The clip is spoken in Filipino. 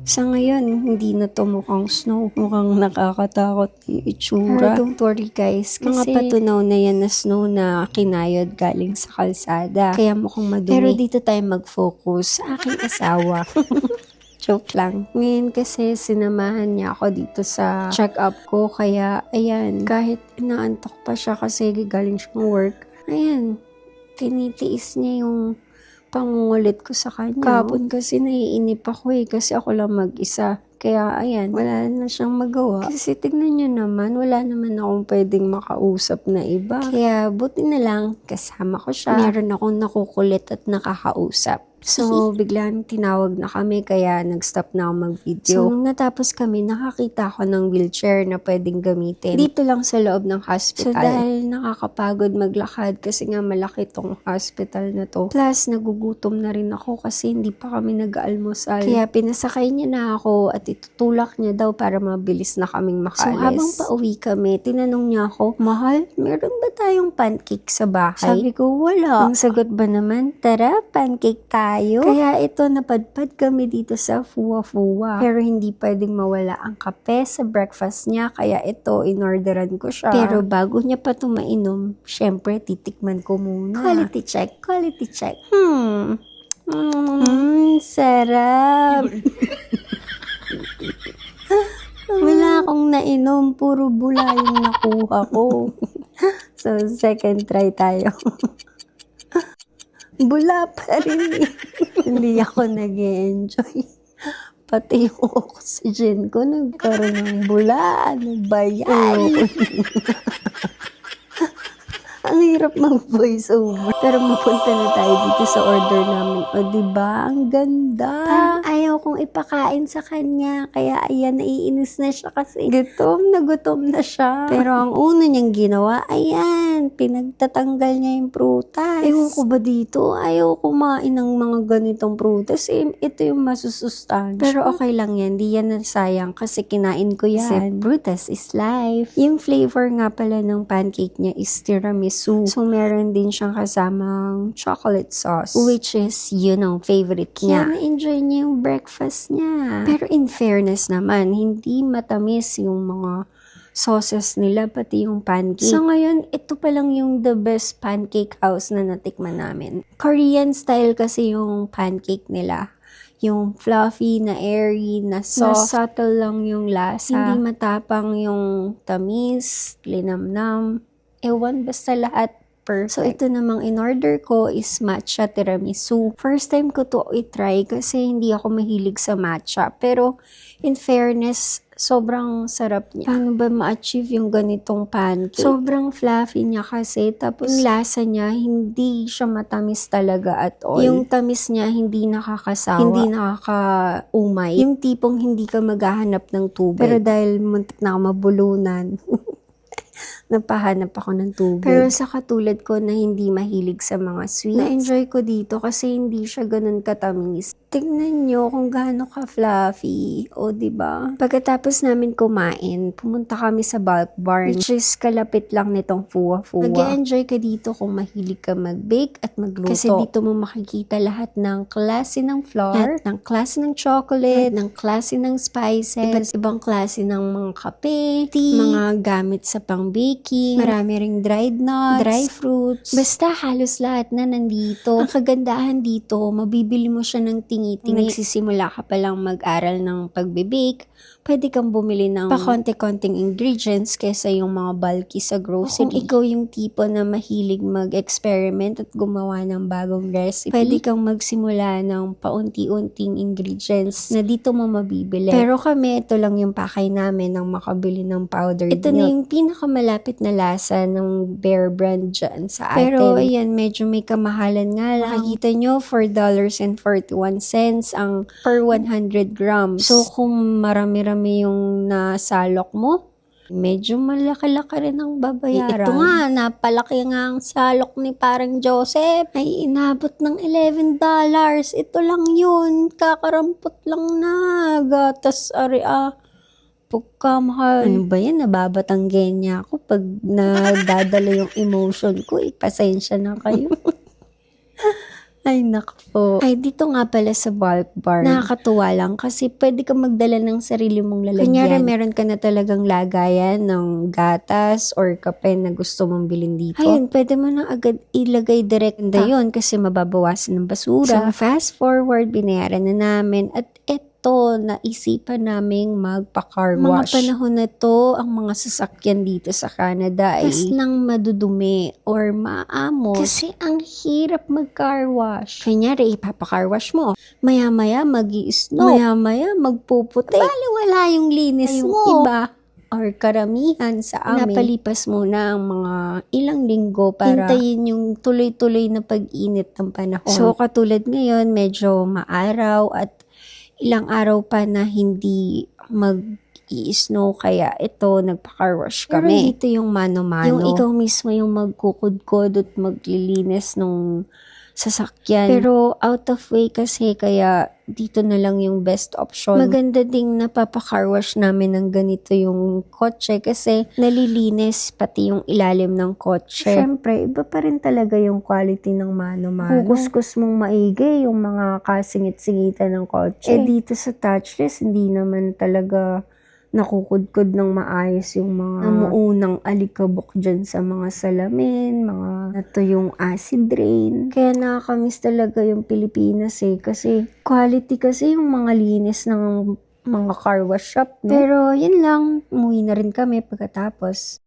Sa ngayon, hindi na to mukhang snow. Mukhang nakakatakot yung itsura. Pero don't worry guys, kasi mga patunaw na yan na snow na kinayod galing sa kalsada. Kaya mukhang madumi. Pero dito tayo mag-focus sa aking asawa. Joke lang. Ngayon kasi sinamahan niya ako dito sa check-up ko. Kaya, ayan, kahit inaantok pa siya kasi galing siyang work, ayan, tinitiis niya yung pangungulit ko sa kanya. Kahapon kasi naiinip ako kasi ako lang mag-isa. Kaya ayan, wala na siyang magawa. Kasi tignan niyo naman, wala naman akong pwedeng makausap na iba. Kaya buti na lang, kasama ko siya. Meron akong nakukulit at nakakausap. So, biglang tinawag na kami kaya nag-stop na ako mag-video. So, nung natapos kami, nakakita ako ng wheelchair na pwedeng gamitin. Dito lang sa loob ng hospital. So, dahil nakakapagod maglakad kasi nga malaki tong hospital na to. Plus, nagugutom na rin ako kasi hindi pa kami nag-almusal. Kaya pinasakay niya na ako at itutulak niya daw para mabilis na kaming makaalis. So, habang pauwi kami, tinanong niya ako, Mahal, meron ba tayong pancake sa bahay? Sabi ko, wala. Ang sagot ba naman, tara, pancake tayo. Kaya ito, napadpad kami dito sa Fuwa-Fuwa. Pero hindi pwedeng mawala ang kape sa breakfast niya. Kaya ito, inorderan ko siya. Pero bago niya pa ito mainom, syempre, titikman ko muna. Quality check, quality check. Sarap. Wala akong nainom, puro bula yung nakuha ko. So, second try tayo. Bula pa rin Hindi ako nag-enjoy. Pati yung oxygen ko nagkaroon ng bula. Ano ba yan? Ang hirap mag-voice over. Pero mapunta na tayo dito sa order namin. O diba? Ang ganda. Parang ayaw kong ipakain sa kanya. Kaya ayan, naiinis na siya kasi gutom na siya. Pero ang una niyang ginawa, ayan, pinagtatanggal niya yung prutas. Ewan ko ba dito? Ayaw kumain ng mga ganitong prutas. Ito yung masusustansya. Pero okay lang yan. Di yan nasayang kasi kinain ko yan. Kasi prutas is life. Yung flavor nga pala ng pancake niya is tiramisu. So, meron din siyang kasamang chocolate sauce. Which is, favorite niya. Kaya na-enjoy niya yung breakfast niya. Pero in fairness naman, hindi matamis yung mga sauces nila, pati yung pancake. So ngayon, ito pa lang yung the best pancake house na natikman namin. Korean style kasi yung pancake nila. Yung fluffy, na airy, na soft. Na subtle lang yung lasa. Hindi matapang yung tamis, linamnam. Ewan, basta lahat perfect. So, ito namang in-order ko is matcha tiramisu. First time ko to i-try kasi hindi ako mahilig sa matcha. Pero, in fairness, sobrang sarap niya. Paano ba ma-achieve yung ganitong pancake? Sobrang fluffy niya kasi. Tapos, yung lasa niya, hindi siya matamis talaga at all. Yung tamis niya, hindi nakakasawa. Hindi nakakaumay. Yung tipong hindi ka maghahanap ng tubig. Pero dahil muntik na ako mabulunan, napahanap ako ng tubig. Pero sa katulad ko na hindi mahilig sa mga sweets, na-enjoy ko dito kasi hindi siya ganun katamis. Tingnan nyo kung gaano ka-fluffy. O, diba? Pagkatapos namin kumain, pumunta kami sa Bulk Barn, which is kalapit lang nitong Fuwa-Fuwa. Mag-enjoy ka dito kung mahilig ka mag-bake at magluto. Kasi dito mo makikita lahat ng klase ng flour, ng klase ng chocolate, ng klase ng spices, iba't ibang klase ng mga kape, tea, mga gamit sa pang-baking, marami ring dried nuts, dry fruits, basta halos lahat na nandito. Ang kagandahan dito, mabibili mo siya ng tingi. Nagsisimula ka palang mag-aral ng pagbe-bake, pwede kang bumili ng pakonti-konting ingredients kesa yung mga bulky sa grocery. Kung ikaw yung tipo na mahilig mag-experiment at gumawa ng bagong recipe, pwede kang magsimula ng paunti-unting ingredients na dito mo mabibili. Pero kami, ito lang yung pakay namin ng makabili ng powdered milk. Ito na yung pinakamalapit na lasa ng Bear Brand dyan sa atin. Pero ayan, medyo may kamahalan nga lang. Makikita nyo, $4.41 ang per 100 grams. So, kung marami-rami yung nasalok mo, medyo malaki-laki rin ang babayaran. Ito nga, napalaki nga ang salok ni parang Joseph. Ay, inabot ng $11. Ito lang yun. Kakarampot lang na. Gatas, pagkamahal. Ano ba yan? Nababatanggen niya ako pag nadadala yung emotion ko. Pasensya na kayo. Ay, nako. Ay, dito nga pala sa bulk bar. Nakakatuwa lang kasi pwede ka magdala ng sarili mong lalagyan. Kunyari, meron ka na talagang lagayan ng gatas or kape na gusto mong bilhin dito. Ayun, pwede mo na agad ilagay direct na yun kasi mababawasan ng basura. So, fast forward, binayaran na namin at naisipan naming magpa-car wash. Mga panahon na to, ang mga sasakyan dito sa Canada ay lang madudumi or maamos. Kasi ang hirap mag-car wash. Kanyari, ipapa-car wash mo. Maya-maya mag-i-snow. Maya-maya magpuputi. Bale, wala yung linis mo. Iba or karamihan sa amin, napalipas muna ang mga ilang linggo para hintayin yung tuloy-tuloy na pag-init ng panahon. So, katulad ngayon, medyo maaraw at ilang araw pa na hindi mag-i-snow kaya ito, nagpa-car wash kami. Pero dito yung mano-mano. Yung ikaw mismo yung magkukudkod at maglilinis nung sasakyan. Pero out of way kasi kaya dito na lang yung best option. Maganda ding napapa-car wash namin ng ganito yung kotse kasi nalilinis pati yung ilalim ng kotse. Siyempre, iba pa rin talaga yung quality ng mano-mano. Kukuskus mong maigi yung mga kasingit-singitan ng kotse. Dito sa touchless, hindi naman talaga nakukudkod ng maayos yung mga namuunang alikabok dyan sa mga salamin, mga natuyong acid rain. Kaya nakakamiss talaga yung Pilipinas kasi quality kasi yung mga linis ng mga car wash shop. No? Pero yun lang, umuwi na rin kami pagkatapos.